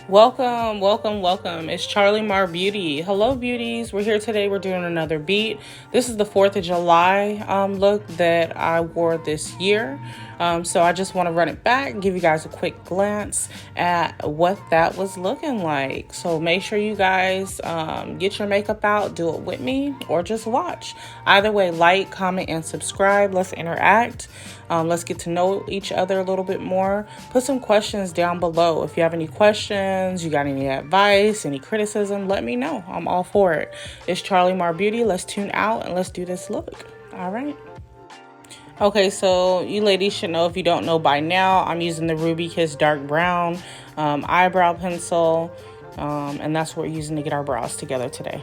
Welcome, welcome, welcome. It's Charlie Mar Beauty. Hello, beauties. We're here today. We're doing another beat. This is the 4th of July look that I wore this year. So I just want to run it back and give you guys a quick glance at what that was looking like. So make sure you guys get your makeup out, do it with me, or just watch. Either way, like, comment, and subscribe. Let's interact. Let's get to know each other a little bit more. Put some questions down below. If you have any questions, you got any advice, any criticism, let me know. I'm all for it. It's Charlie Mar Beauty. Let's tune out and let's do this look. All right. Okay, so you ladies should know, if you don't know by now, I'm using the Ruby Kiss Dark Brown eyebrow pencil. And that's what we're using to get our brows together today.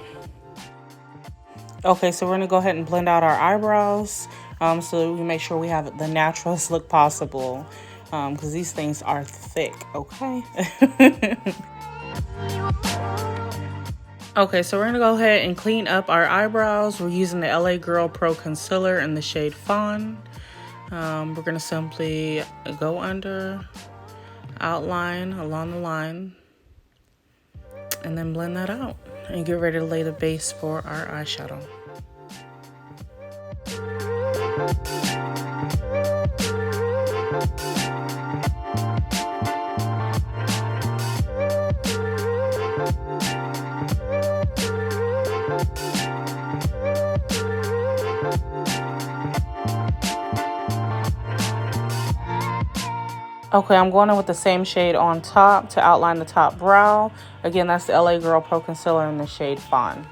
Okay, so we're going to go ahead and blend out our eyebrows. So we make sure we have the naturalest look possible, because these things are thick, okay? Okay, so we're going to go ahead and clean up our eyebrows. We're using the LA Girl Pro Concealer in the shade Fawn. We're going to simply go under, outline along the line, and then blend that out and get ready to lay the base for our eyeshadow. Okay, I'm going in with the same shade on top to outline the top brow. Again, that's the LA Girl Pro Concealer in the shade Fawn.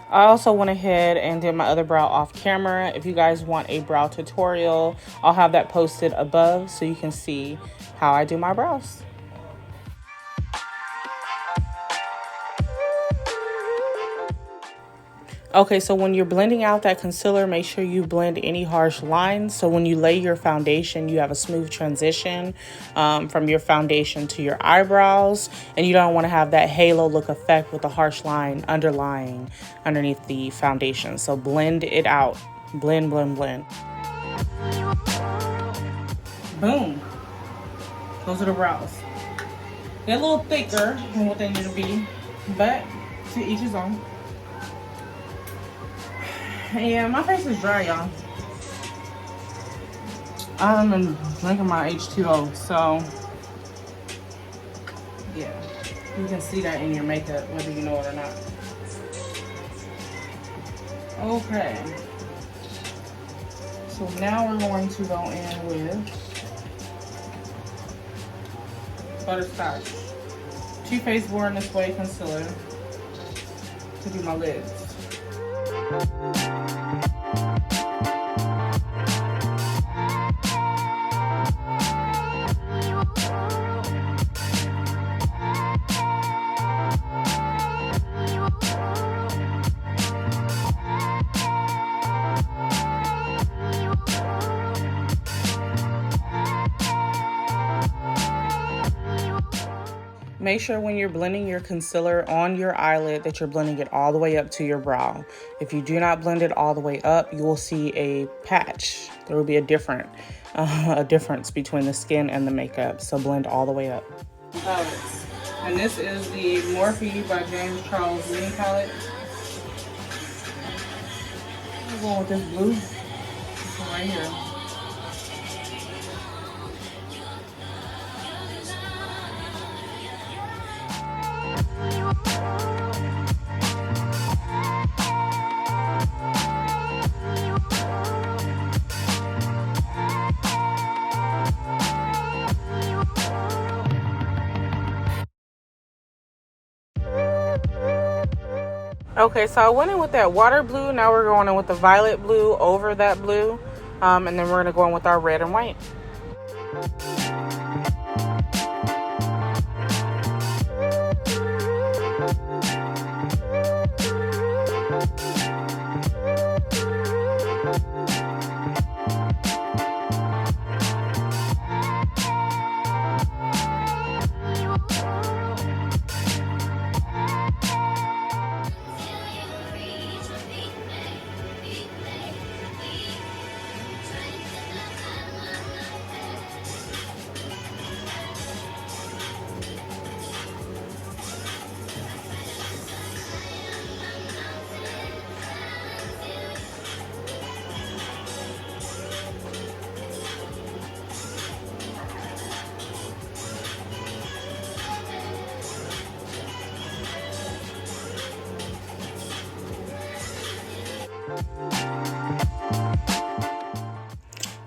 I also went ahead and did my other brow off camera. If you guys want a brow tutorial, I'll have that posted above so you can see how I do my brows. Okay, so when you're blending out that concealer, make sure you blend any harsh lines. So when you lay your foundation, you have a smooth transition from your foundation to your eyebrows. And you don't want to have that halo look effect with a harsh line underlying underneath the foundation. So blend it out. Blend, blend, blend. Boom. Those are the brows. They're a little thicker than what they need to be, but to each his own. Yeah, my face is dry, y'all. I'm drinking my H2O, so yeah, you can see that in your makeup, whether you know it or not. Okay, so now we're going to go in with Butterscotch Too Faced Born This Way concealer to do my lids. Make sure when you're blending your concealer on your eyelid that you're blending it all the way up to your brow. If you do not blend it all the way up, you will see a patch. There will be a difference between the skin and the makeup. So blend all the way up. Palettes. And this is the Morphe by James Charles Green palette. I'm going with this blue. This one right here. Okay, so I went in with that water blue. Now we're going in with the violet blue over that blue. And then we're going to go in with our red and white.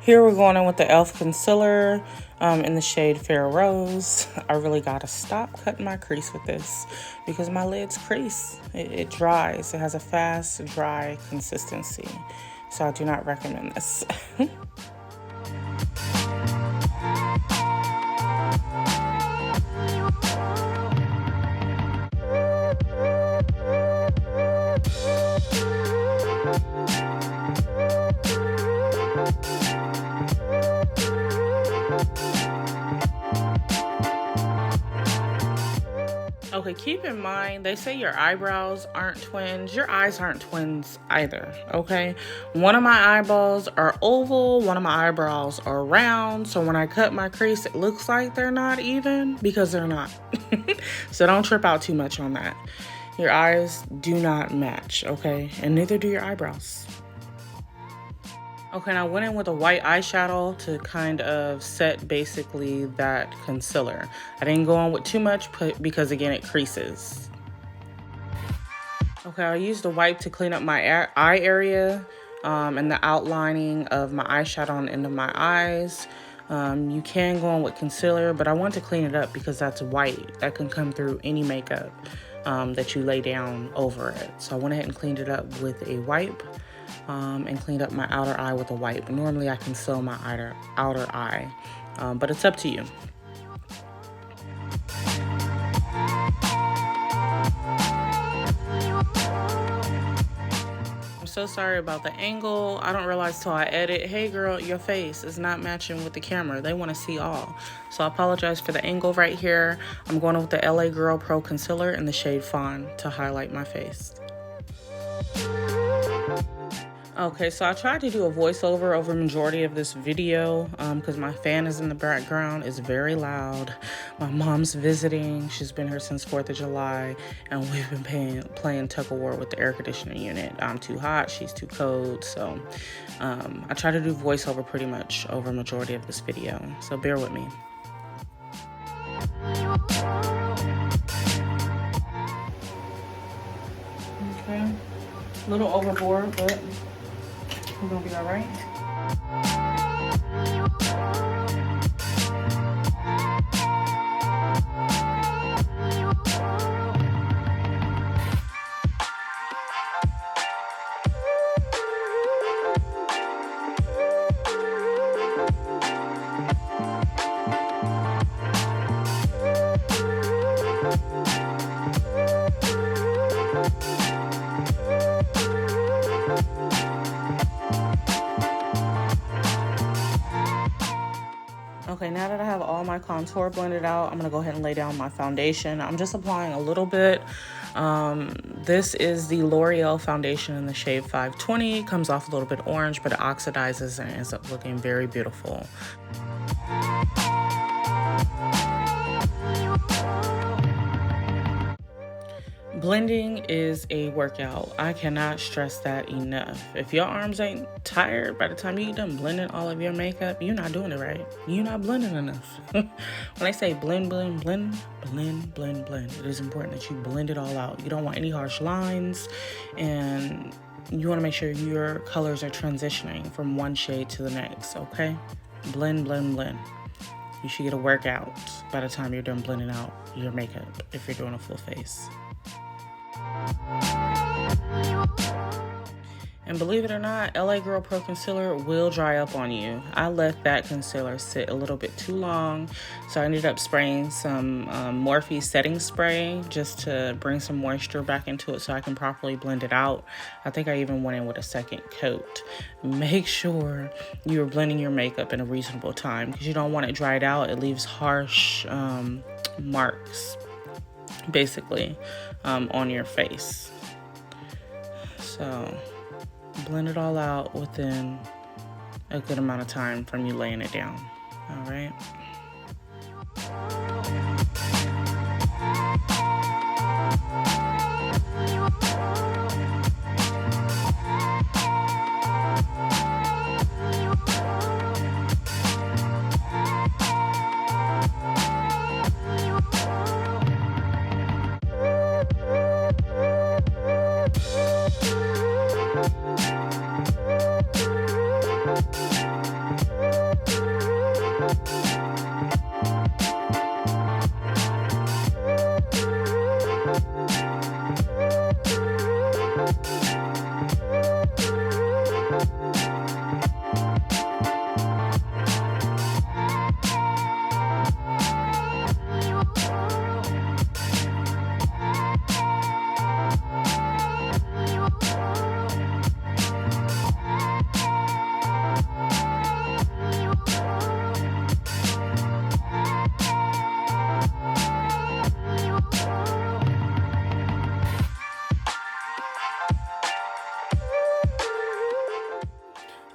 Here we're going in with the e.l.f. concealer in the shade Fair Rose. I really gotta stop cutting my crease with this because my lids crease. It dries. It has a fast, dry consistency. So I do not recommend this. Okay, keep in mind, they say your eyebrows aren't twins. Your eyes aren't twins either, okay? One of my eyeballs are oval, one of my eyebrows are round. So when I cut my crease, it looks like they're not even because they're not. So don't trip out too much on that. Your eyes do not match, okay? And neither do your eyebrows. Okay, and I went in with a white eyeshadow to kind of set basically that concealer. I didn't go on with too much because again, it creases. Okay, I used a wipe to clean up my eye area and the outlining of my eyeshadow on the end of my eyes. You can go on with concealer, but I want to clean it up because that's white. That can come through any makeup that you lay down over it. So I went ahead and cleaned it up with a wipe. And cleaned up my outer eye with a wipe. Normally I conceal my outer eye, but it's up to you. I'm so sorry about the angle. I don't realize till I edit, hey girl, your face is not matching with the camera. They want to see all. So I apologize for the angle right here. I'm going with the LA Girl Pro Concealer in the shade Fawn to highlight my face. Okay, so I tried to do a voiceover over majority of this video because my fan is in the background. It's very loud. My mom's visiting. She's been here since 4th of July, and we've been playing tug of war with the air conditioning unit. I'm too hot, she's too cold, so I try to do voiceover pretty much over majority of this video, so bear with me. Okay, a little overboard, but we're gonna be all right. Okay, now that I have all my contour blended out, I'm gonna go ahead and lay down my foundation. I'm just applying a little bit. This is the L'Oreal foundation in the shade 520. It comes off a little bit orange, but it oxidizes and ends up looking very beautiful. Blending is a workout. I cannot stress that enough. If your arms ain't tired by the time you done blending all of your makeup, you're not doing it right. You're not blending enough. When I say blend, blend, blend, blend, blend, blend, it is important that you blend it all out. You don't want any harsh lines, and you want to make sure your colors are transitioning from one shade to the next, okay? Blend, blend, blend. You should get a workout by the time you're done blending out your makeup if you're doing a full face. And believe it or not, LA Girl Pro Concealer will dry up on you. I let that concealer sit a little bit too long, so I ended up spraying some Morphe setting spray just to bring some moisture back into it so I can properly blend it out. I think I even went in with a second coat. Make sure you're blending your makeup in a reasonable time because you don't want it dried out. It leaves harsh marks, basically, on your face. So blend it all out within a good amount of time from you laying it down. All right.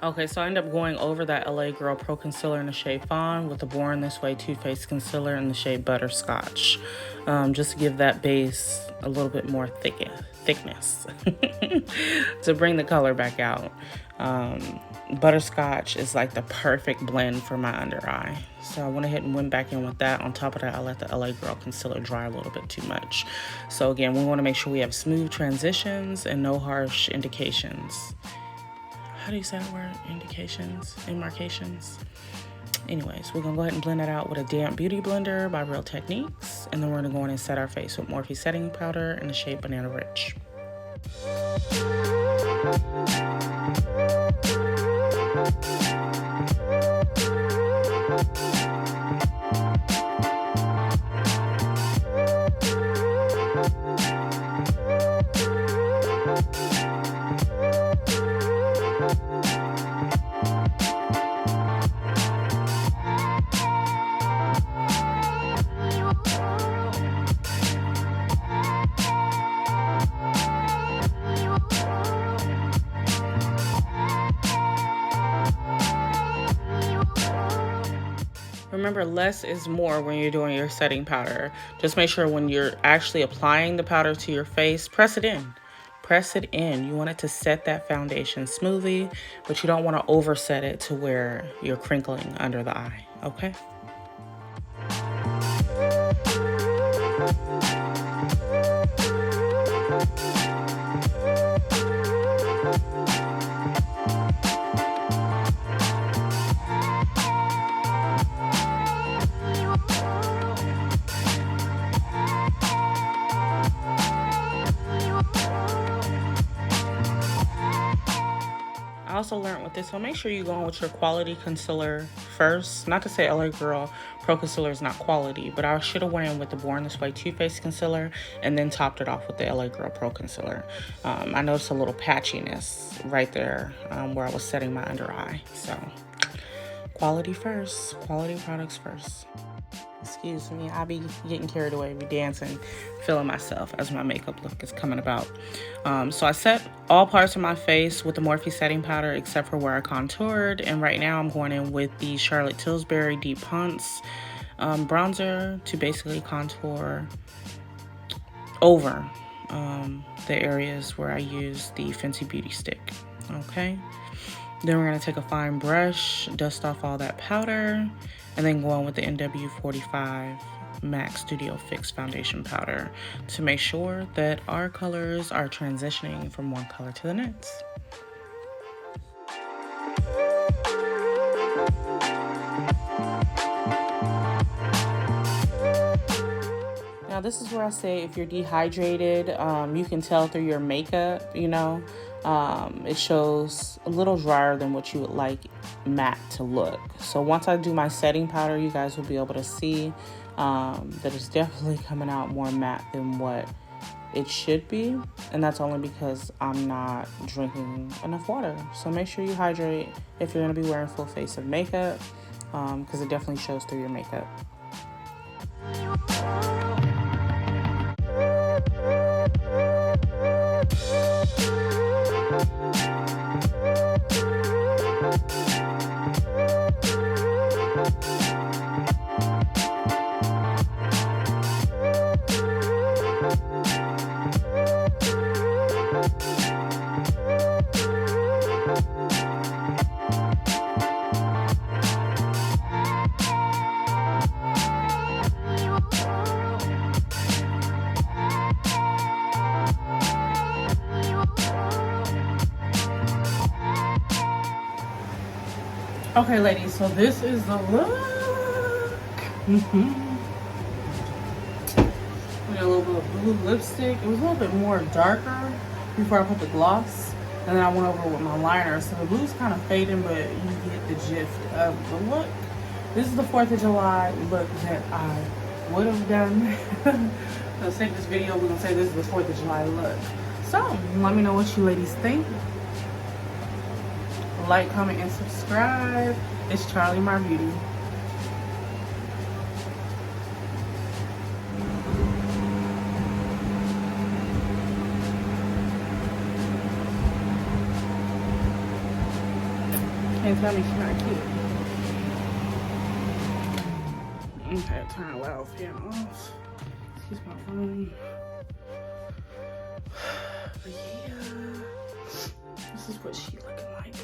Okay, so I ended up going over that LA Girl Pro Concealer in the shade Fawn with the Born This Way Too Faced Concealer in the shade Butterscotch, just to give that base a little bit more thickness to bring the color back out. Butterscotch is like the perfect blend for my under eye. So I went ahead and went back in with that. On top of that, I let the LA Girl Concealer dry a little bit too much. So again, we want to make sure we have smooth transitions and no harsh indications. How do you say that word? Indications? Demarcations? Anyways, we're going to go ahead and blend that out with a damp beauty blender by Real Techniques. And then we're going to go in and set our face with Morphe setting powder in the shade Banana Rich. Remember, less is more when you're doing your setting powder. Just make sure when you're actually applying the powder to your face, press it in. Press it in. You want it to set that foundation smoothly, but you don't want to overset it to where you're crinkling under the eye, okay? I also learned with this, so make sure you're going with your quality concealer first. Not to say LA Girl Pro Concealer is not quality, but I should have went in with the Born This Way Too Faced Concealer and then topped it off with the LA Girl Pro Concealer. I noticed a little patchiness right there where I was setting my under eye. So quality first, quality products first. Excuse me, I be getting carried away, be dancing, feeling myself as my makeup look is coming about. So I set all parts of my face with the Morphe setting powder except for where I contoured. And right now I'm going in with the Charlotte Tilbury Deep Punts bronzer to basically contour over the areas where I use the Fenty Beauty Stick, okay? Then we're going to take a fine brush, dust off all that powder, and then go on with the NW45 MAC Studio Fix Foundation Powder to make sure that our colors are transitioning from one color to the next. Now this is where I say if you're dehydrated, you can tell through your makeup, you know, it shows a little drier than what you would like matte to look. So once I do my setting powder, you guys will be able to see that it's definitely coming out more matte than what it should be. And that's only because I'm not drinking enough water. So make sure you hydrate if you're going to be wearing full face of makeup, because it definitely shows through your makeup. Okay, ladies, so this is the look. A little bit of blue lipstick. It was a little bit more darker before I put the gloss. And then I went over with my liner. So the blue's kind of fading, but you get the gist of the look. This is the 4th of July look that I would have done. Let's take this video. We're going to say this is the 4th of July look. So, let me know what you ladies think. Like, comment, and subscribe. It's Charlie My Beauty. Can't tell me she's not cute. Okay, turn the loud fan off. Excuse my phone. But yeah, this is what she looking like.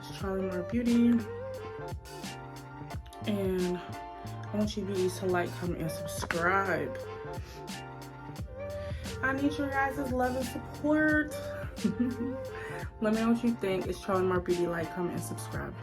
It's Charlie My Beauty. And I want you beauties to like, comment, and subscribe. I need your guys' love and support. Let me know what you think. It's Charlie My Beauty. Like, comment, and subscribe.